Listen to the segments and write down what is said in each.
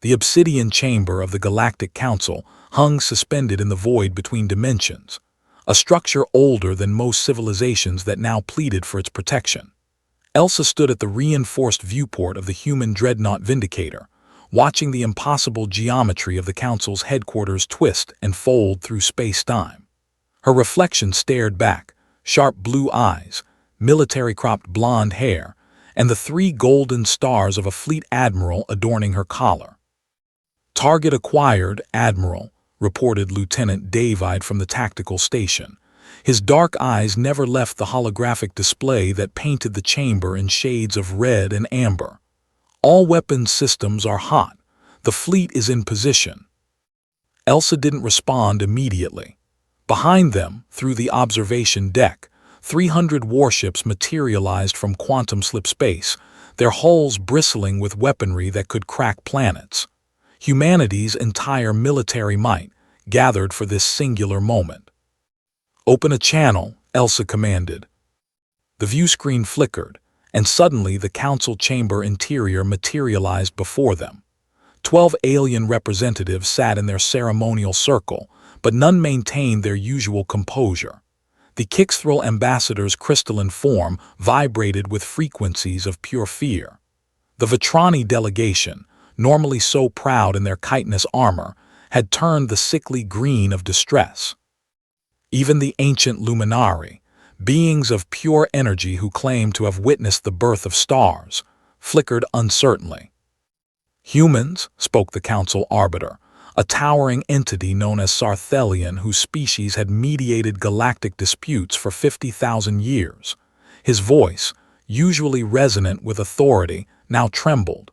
The obsidian chamber of the Galactic Council hung suspended in the void between dimensions, a structure older than most civilizations that now pleaded for its protection. Elsa stood at the reinforced viewport of the human dreadnought Vindicator, watching the impossible geometry of the Council's headquarters twist and fold through space-time. Her reflection stared back, sharp blue eyes, military-cropped blonde hair, and the 3 golden stars of a fleet admiral adorning her collar. "Target acquired, Admiral," reported Lieutenant David from the tactical station. His dark eyes never left the holographic display that painted the chamber in shades of red and amber. "All weapons systems are hot. The fleet is in position." Elsa didn't respond immediately. Behind them, through the observation deck, 300 warships materialized from quantum-slip space, their hulls bristling with weaponry that could crack planets. Humanity's entire military might gathered for this singular moment. "Open a channel," Elsa commanded. The view screen flickered, and suddenly the council chamber interior materialized before them. 12 alien representatives sat in their ceremonial circle, but none maintained their usual composure. The Kixthril ambassador's crystalline form vibrated with frequencies of pure fear. The Vitrani delegation, normally so proud in their chitinous armor, had turned the sickly green of distress. Even the ancient Luminari, beings of pure energy who claimed to have witnessed the birth of stars, flickered uncertainly. "Humans," spoke the council arbiter, a towering entity known as Sarthelion whose species had mediated galactic disputes for 50,000 years. His voice, usually resonant with authority, now trembled.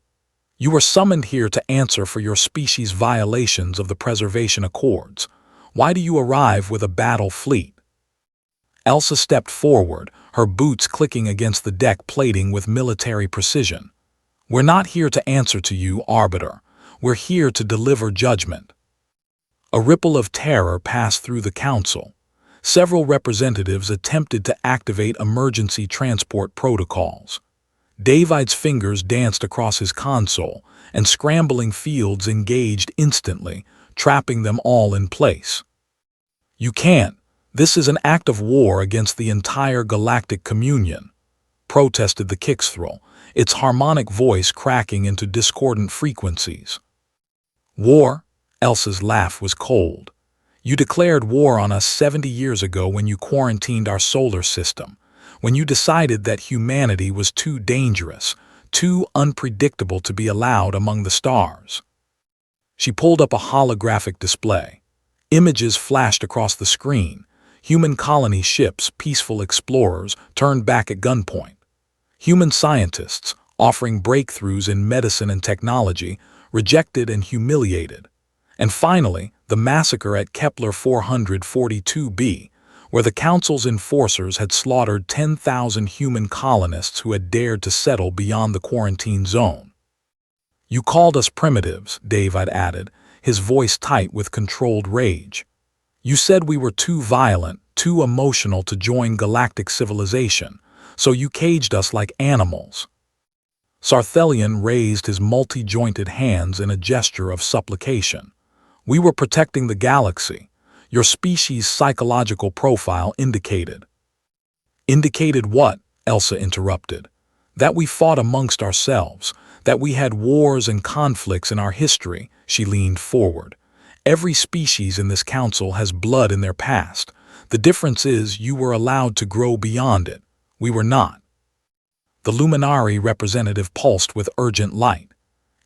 "You were summoned here to answer for your species' violations of the Preservation Accords. Why do you arrive with a battle fleet?" Elsa stepped forward, her boots clicking against the deck plating with military precision. "We're not here to answer to you, Arbiter. We're here to deliver judgment." A ripple of terror passed through the council. Several representatives attempted to activate emergency transport protocols. David's fingers danced across his console, and scrambling fields engaged instantly, trapping them all in place. "You can't. This is an act of war against the entire galactic communion," protested the Kixthril, its harmonic voice cracking into discordant frequencies. "War?" Elsa's laugh was cold. "You declared war on us 70 years ago when you quarantined our solar system, when you decided that humanity was too dangerous, too unpredictable to be allowed among the stars." She pulled up a holographic display. Images flashed across the screen. Human colony ships, peaceful explorers, turned back at gunpoint. Human scientists, offering breakthroughs in medicine and technology, rejected and humiliated. And finally, the massacre at Kepler 442b, where the Council's enforcers had slaughtered 10,000 human colonists who had dared to settle beyond the quarantine zone. "You called us primitives," David added, his voice tight with controlled rage. "You said we were too violent, too emotional to join galactic civilization, so you caged us like animals." Sarthelion raised his multi-jointed hands in a gesture of supplication. "We were protecting the galaxy. Your species' psychological profile indicated." "Indicated what?" Elsa interrupted. "That we fought amongst ourselves, that we had wars and conflicts in our history." She leaned forward. "Every species in this council has blood in their past. The difference is you were allowed to grow beyond it. We were not." The Luminari representative pulsed with urgent light.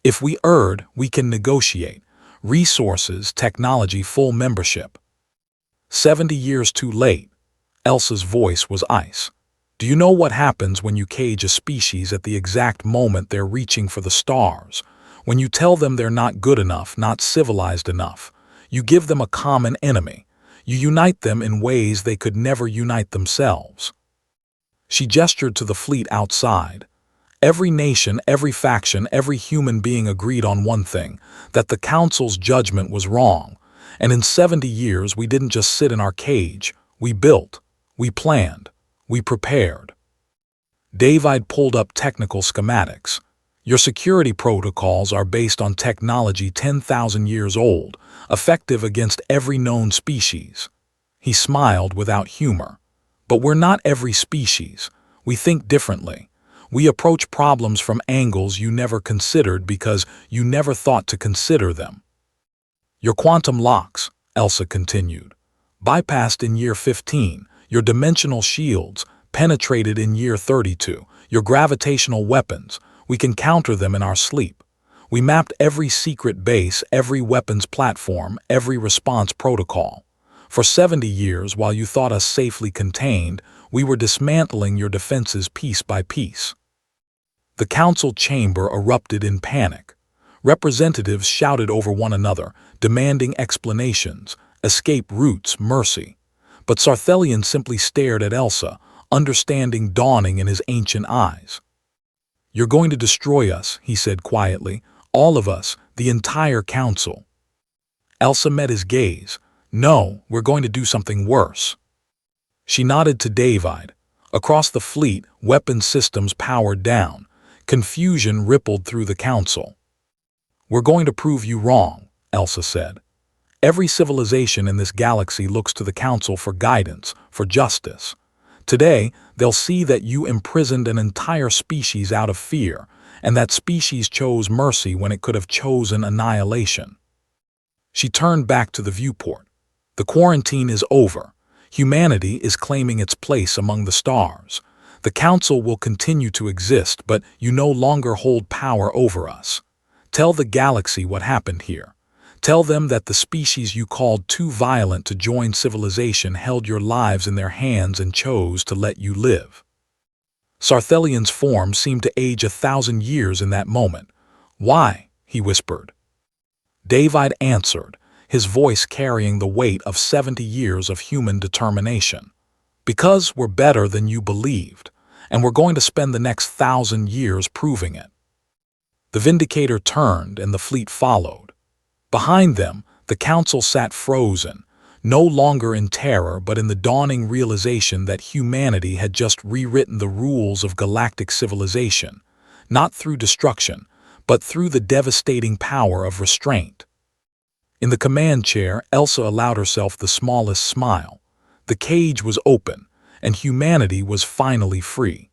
"If we erred, we can negotiate. Resources, technology, full membership." 70 years too late. Elsa's voice was ice. "Do you know what happens when you cage a species at the exact moment they're reaching for the stars? When you tell them they're not good enough, not civilized enough, you give them a common enemy. You unite them in ways they could never unite themselves." She gestured to the fleet outside. Every nation, every faction, every human being agreed on one thing, that the Council's judgment was wrong. And in 70 years, we didn't just sit in our cage. We built, we planned, we prepared. David pulled up technical schematics. Your security protocols are based on technology 10,000 years old, effective against every known species. He smiled without humor. But we're not every species. We think differently. We approach problems from angles you never considered because you never thought to consider them. Your quantum locks, Elsa continued, bypassed in year 15, your dimensional shields penetrated in year 32, your gravitational weapons, we can counter them in our sleep. We mapped every secret base, every weapons platform, every response protocol. For 70 years, while you thought us safely contained, we were dismantling your defenses piece by piece. The council chamber erupted in panic. Representatives shouted over one another, demanding explanations, escape routes, mercy. But Sarthelian simply stared at Elsa, understanding dawning in his ancient eyes. "You're going to destroy us," he said quietly. "All of us, the entire council." Elsa met his gaze. "No, we're going to do something worse." She nodded to David. Across the fleet, weapon systems powered down. Confusion rippled through the council. "We're going to prove you wrong," Elsa said. "Every civilization in this galaxy looks to the council for guidance, for justice. Today, they'll see that you imprisoned an entire species out of fear, and that species chose mercy when it could have chosen annihilation." She turned back to the viewport. "The quarantine is over. Humanity is claiming its place among the stars. The Council will continue to exist, but you no longer hold power over us. Tell the galaxy what happened here. Tell them that the species you called too violent to join civilization held your lives in their hands and chose to let you live." Sarthelian's form seemed to age 1,000 years in that moment. "Why?" he whispered. David answered, his voice carrying the weight of 70 years of human determination. "Because we're better than you believed, and we're going to spend the next 1,000 years proving it." The Vindicator turned and the fleet followed. Behind them, the council sat frozen, no longer in terror but in the dawning realization that humanity had just rewritten the rules of galactic civilization, not through destruction, but through the devastating power of restraint. In the command chair, Elsa allowed herself the smallest smile. The cage was open, and humanity was finally free.